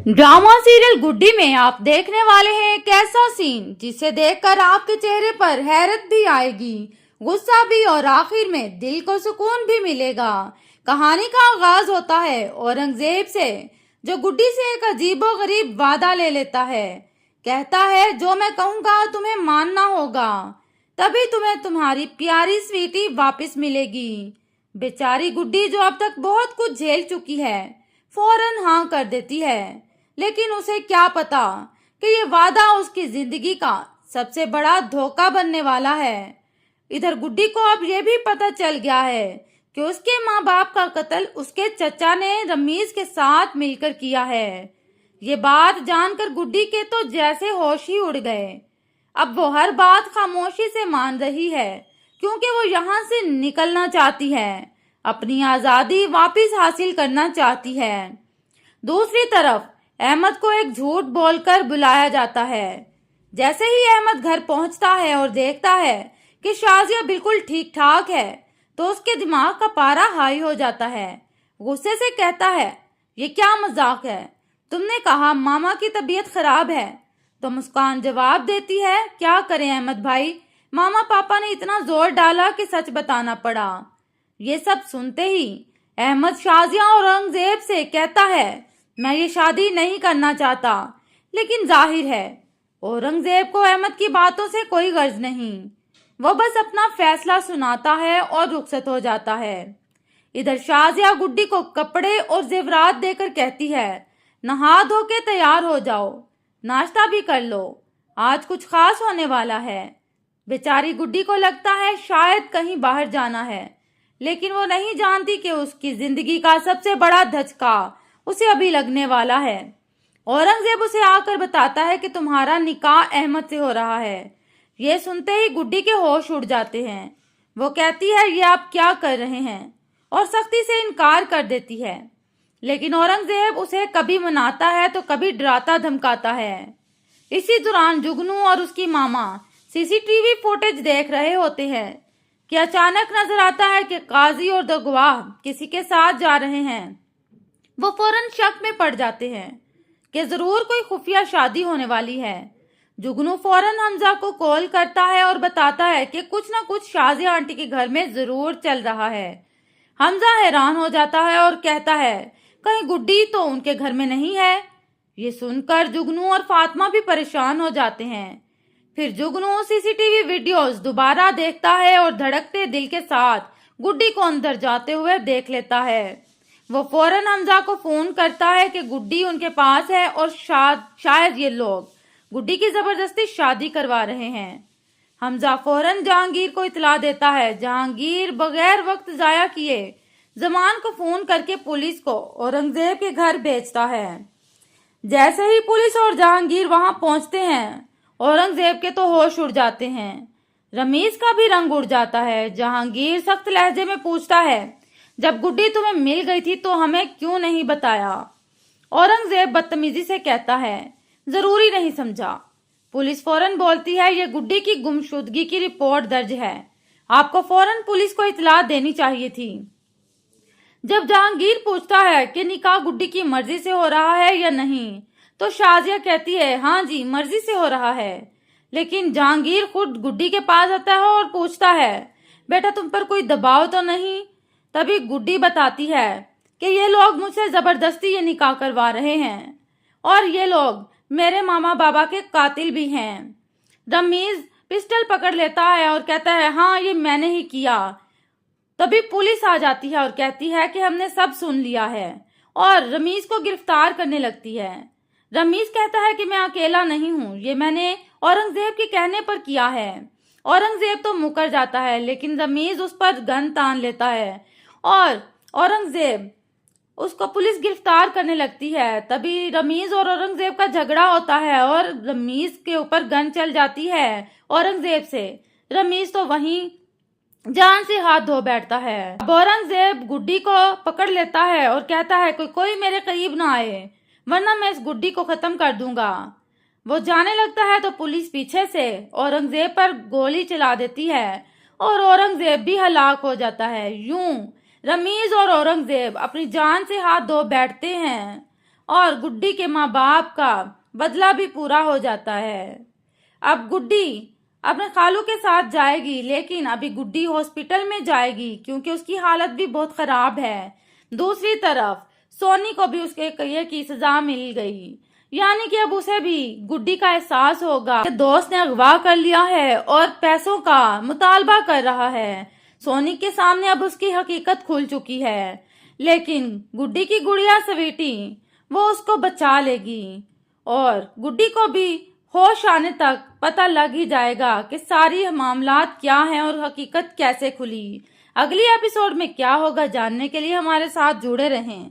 Drama serial गुड्डी में आप देखने वाले हैं एक ऐसा सीन जिसे देखकर आपके चेहरे पर हैरत भी आएगी, गुस्सा भी और आखिर में दिल को सुकून भी मिलेगा। कहानी का आगाज होता है औरंगजेब से, जो गुड्डी से एक अजीबोगरीब वादा ले लेता है। कहता है, जो मैं कहूँगा तुम्हें मानना होगा, तभी तुम्हें तुम्हारी प्यारी स्वीटी वापस मिलेगी। बेचारी गुड्डी, जो अब तक बहुत कुछ झेल चुकी है, फौरन हाँ कर देती है। लेकिन उसे क्या पता कि ये वादा उसकी जिंदगी का सबसे बड़ा धोखा बनने वाला है। इधर गुड्डी को अब ये भी पता चल गया है कि उसके माँ बाप का कत्ल उसके चचा ने रमीज के साथ मिलकर किया है। ये बात जानकर गुड्डी के तो जैसे होश ही उड़ गए। अब वो हर बात खामोशी से मान रही है, क्योंकि वो यहाँ से निकलना चाहती है, अपनी आजादी वापस हासिल करना चाहती है। दूसरी तरफ अहमद को एक झूठ बोलकर बुलाया जाता है। जैसे ही अहमद घर पहुंचता है और देखता है कि शाजिया बिल्कुल ठीक ठाक है, तो उसके दिमाग का पारा हाई हो जाता है। गुस्से से कहता है, ये क्या मजाक है? तुमने कहा मामा की तबीयत खराब है। तो मुस्कान जवाब देती है, क्या करें अहमद भाई, मामा पापा ने इतना जोर डाला कि सच बताना पड़ा। ये सब सुनते ही अहमद शाजिया और औरंगजेब से कहता है, मैं ये शादी नहीं करना चाहता। लेकिन जाहिर है औरंगजेब को अहमद की बातों से कोई गर्ज नहीं। वो बस अपना फैसला सुनाता है और रुखसत हो जाता है। इधर शाजिया गुड्डी को कपड़े और जेवरात देकर कहती है, नहा धो के तैयार हो जाओ, नाश्ता भी कर लो, आज कुछ खास होने वाला है। बेचारी गुड्डी को लगता है शायद कहीं बाहर जाना है, लेकिन वो नहीं जानती कि उसकी जिंदगी का सबसे बड़ा धचका उसे अभी लगने वाला है। औरंगजेब उसे आकर बताता है कि तुम्हारा निकाह अहमद से हो रहा है। ये सुनते ही गुड्डी के होश उड़ जाते हैं। वो कहती है, ये आप क्या कर रहे हैं, और सख्ती से इनकार कर देती है। लेकिन औरंगजेब उसे कभी मनाता है तो कभी डराता धमकाता है। इसी दौरान जुगनू और उसकी मामा सीसीटीवी फुटेज देख रहे होते हैं कि अचानक नजर आता है कि काजी और दो गवाह किसी के साथ जा रहे हैं। वो फौरन शक में पड़ जाते हैं कि जरूर कोई खुफिया शादी होने वाली है। जुगनू फौरन हमजा को कॉल करता है और बताता है कि कुछ ना कुछ शाजिया आंटी के घर में जरूर चल रहा है। हमजा हैरान हो जाता है और कहता है, कहीं गुड्डी तो उनके घर में नहीं है। ये सुनकर जुगनू और फातिमा भी परेशान हो जाते हैं। फिर जुगनू सीसीटीवी वीडियोस दोबारा देखता है और धड़कते दिल के साथ गुड्डी को अंदर जाते हुए देख लेता है। वो फौरन हमजा को फोन करता है कि गुड्डी उनके पास है और शायद ये लोग गुड्डी की जबरदस्ती शादी करवा रहे हैं। हमजा फौरन जहांगीर को इतला देता है। जहांगीर बगैर वक्त जाया किए जमान को फोन करके पुलिस को औरंगजेब के घर भेजता है। जैसे ही पुलिस और जहांगीर वहां पहुंचते हैं, औरंगजेब के तो होश उड़ जाते हैं। रमीज का भी रंग उड़ जाता है। जहांगीर सख्त लहजे में पूछता है, जब गुड्डी तुम्हें मिल गई थी तो हमें क्यों नहीं बताया? औरंगजेब बदतमीजी से कहता है, जरूरी नहीं समझा। पुलिस फौरन बोलती है, ये गुड्डी की गुमशुदगी की रिपोर्ट दर्ज है, आपको फौरन पुलिस को इतला देनी चाहिए थी। जब जहांगीर पूछता है कि निकाह गुड्डी की मर्जी से हो रहा है या नहीं, तो शाजिया कहती है, हाँ जी मर्जी से हो रहा है। लेकिन जहांगीर खुद गुड्डी के पास आता है और पूछता है, बेटा तुम पर कोई दबाव तो नहीं? तभी गुड्डी बताती है कि ये लोग मुझसे जबरदस्ती ये निकाह करवा रहे हैं, और ये लोग मेरे मामा बाबा के कातिल भी हैं। रमीज पिस्टल पकड़ लेता है और कहता है, हाँ ये मैंने ही किया। तभी पुलिस आ जाती है और कहती है कि हमने सब सुन लिया है, और रमीज को गिरफ्तार करने लगती है। रमीज कहता है कि मैं अकेला नहीं हूँ, ये मैंने औरंगजेब के कहने पर किया है। औरंगजेब तो मुकर जाता है, लेकिन रमीज उस पर गन तान लेता है और औरंगजेब उसको पुलिस गिरफ्तार करने लगती है। तभी रमीज और औरंगजेब का झगड़ा होता है और रमीज के ऊपर गन चल जाती है औरंगजेब से। रमीज तो वहीं जान से हाथ धो बैठता है। अब औरंगजेब गुड्डी को पकड़ लेता है और कहता है, कोई मेरे करीब ना आए, वरना मैं इस गुड्डी को खत्म कर दूंगा। वो जाने लगता है तो पुलिस पीछे से औरंगजेब पर गोली चला देती है और औरंगजेब भी हलाक हो जाता है। यूं रमीज और औरंगजेब अपनी जान से हाथ धो बैठते हैं اور گڈی کے ماں باپ کا بدلہ بھی پورا ہو جاتا ہے۔ اب گڈی اپنے خالو کے ساتھ جائے گی، لیکن ابھی گڈی ہاسپٹل میں جائے گی کیونکہ اس کی حالت بھی بہت خراب ہے۔ دوسری طرف سونی کو بھی اس کے کیے کی سزا مل گئی، یعنی کہ اب اسے بھی گڈی کا احساس ہوگا کہ دوست نے اغوا کر لیا ہے اور پیسوں کا مطالبہ کر رہا ہے۔ سونی کے سامنے اب اس کی حقیقت کھل چکی ہے، لیکن گڈی کی گڑیا سویٹی وہ اس کو بچا لے گی اور گڈی کو بھی ہوش آنے تک پتہ لگ ہی جائے گا کہ ساری معاملات کیا ہیں اور حقیقت کیسے کھلی۔ اگلی ایپیسوڈ میں کیا ہوگا جاننے کے لیے ہمارے ساتھ جڑے رہیں۔